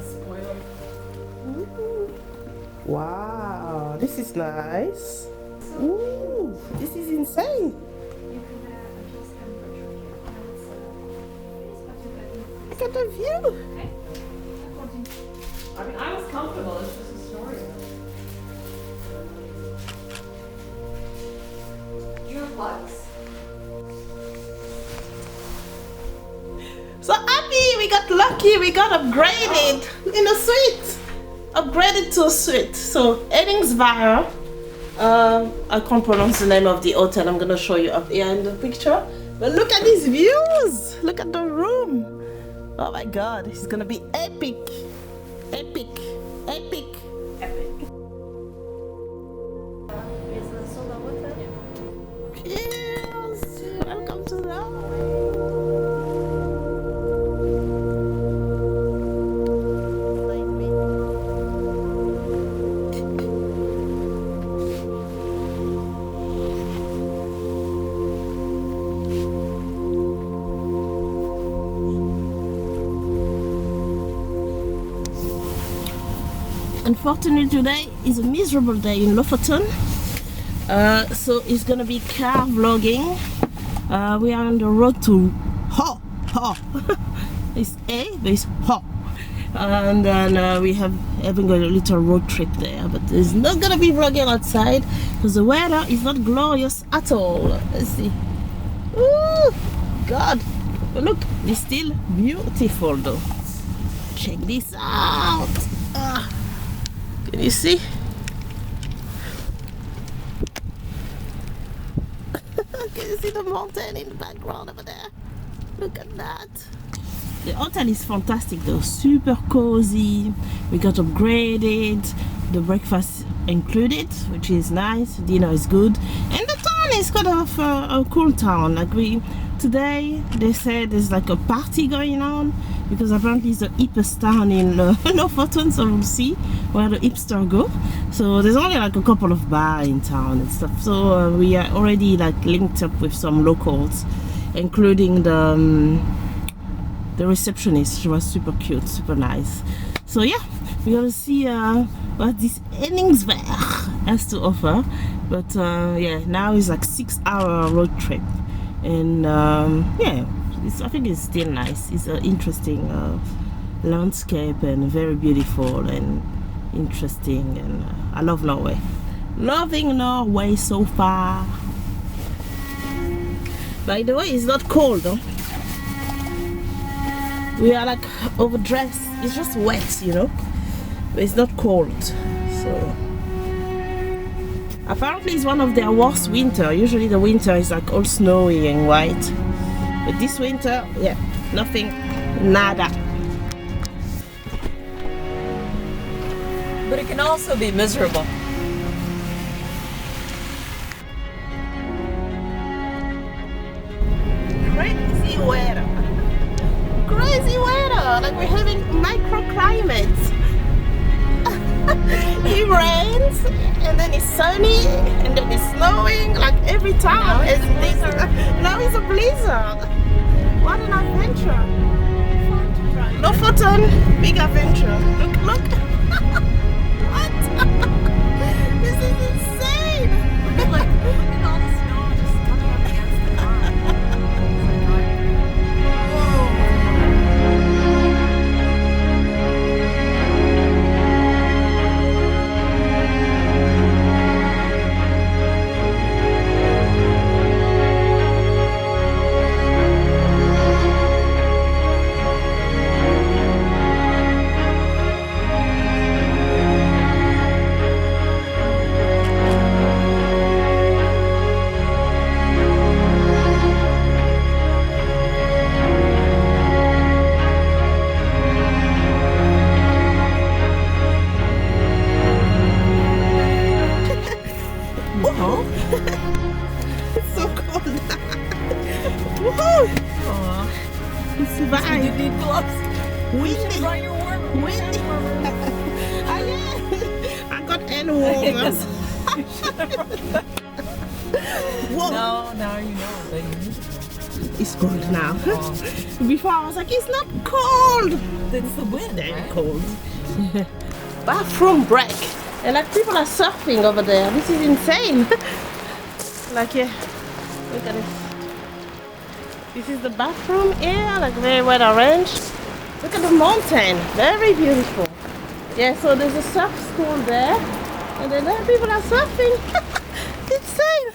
Spoil. Wow, this is nice. Ooh, this is insane. Look at the view. I mean, I was comfortable. It's just a story. Do you have plugs? So happy, we got lucky, we got upgraded in a suite. Upgraded to a suite. So Henningsvaer, I can't pronounce the name of the hotel. I'm gonna show you up here in the picture. But look at these views. Look at the room. Oh my God, it's gonna be epic. Epic, epic, epic. Cheers. Welcome to Norway. Unfortunately, today is a miserable day in Lofoten, so it's gonna be car vlogging. We are on the road to Ho. It's A, but it's Ho, and then we have having a little road trip there. But it's not gonna be vlogging outside because the weather is not glorious at all. Let's see. Ooh, God! But look, it's still beautiful though. Check this out. Can you see? Can you see the mountain in the background over there? Look at that. The hotel is fantastic though, super cozy. We got upgraded, the breakfast included, which is nice. Dinner is good, and the town is kind of a cool town. Like today, they said there's like a party going on because apparently it's the hippest town in Lofoten, so we'll see where the hipsters go. So there's only like a couple of bars in town and stuff. So we are already like linked up with some locals, including the receptionist. She was super cute, super nice. So yeah, we're gonna see what this Henningsvaer has to offer. But yeah, now it's like 6-hour road trip, and yeah, I think it's still nice. It's an interesting landscape and very beautiful and interesting, and I love Norway. Loving Norway so far. By the way, it's not cold though. We are like overdressed. It's just wet, you know, but it's not cold. So apparently it's one of their worst winter. Usually the winter is like all snowy and white, but this winter, yeah, nothing, nada. But it can also be miserable. Crazy weather. Crazy weather. Like we're having microclimates. It rains and then it's sunny and then it's snowing. Like every time. Now it's a blizzard. What an adventure. Lofoten, big adventure. Look. What? This is insane. Look at all the snow just coming up against the car. It's so cold. Woohoo! We survived. You need gloves. Windy. Brought your warmer. Windy. I got hand warmers. Whoa. No, now you know that you need it. It's cold now. Before I was like, it's not cold. It's the weather cold. Bathroom break. And like people are surfing over there. This is insane. Like, yeah, look at this. This is the bathroom here, like very well arranged. Look at the mountain, very beautiful. Yeah, so there's a surf school there. And then there people are surfing. Insane.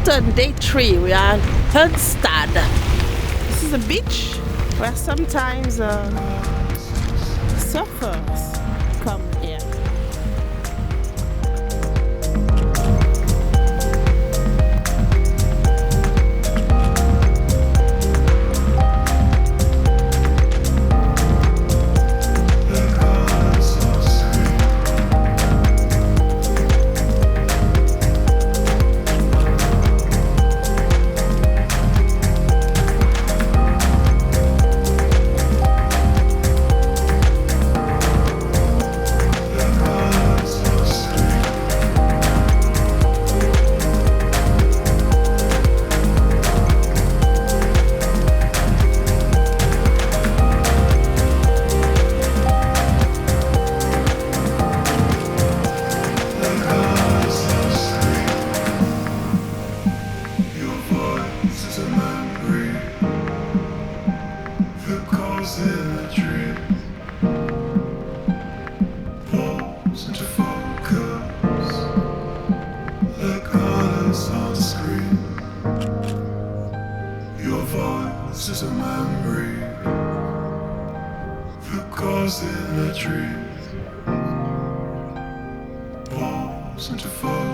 Lofoten, day 3. We are in Henningsvaer. This is a beach where sometimes surfers come here. Is a memory that goes in the trees, falls into focus.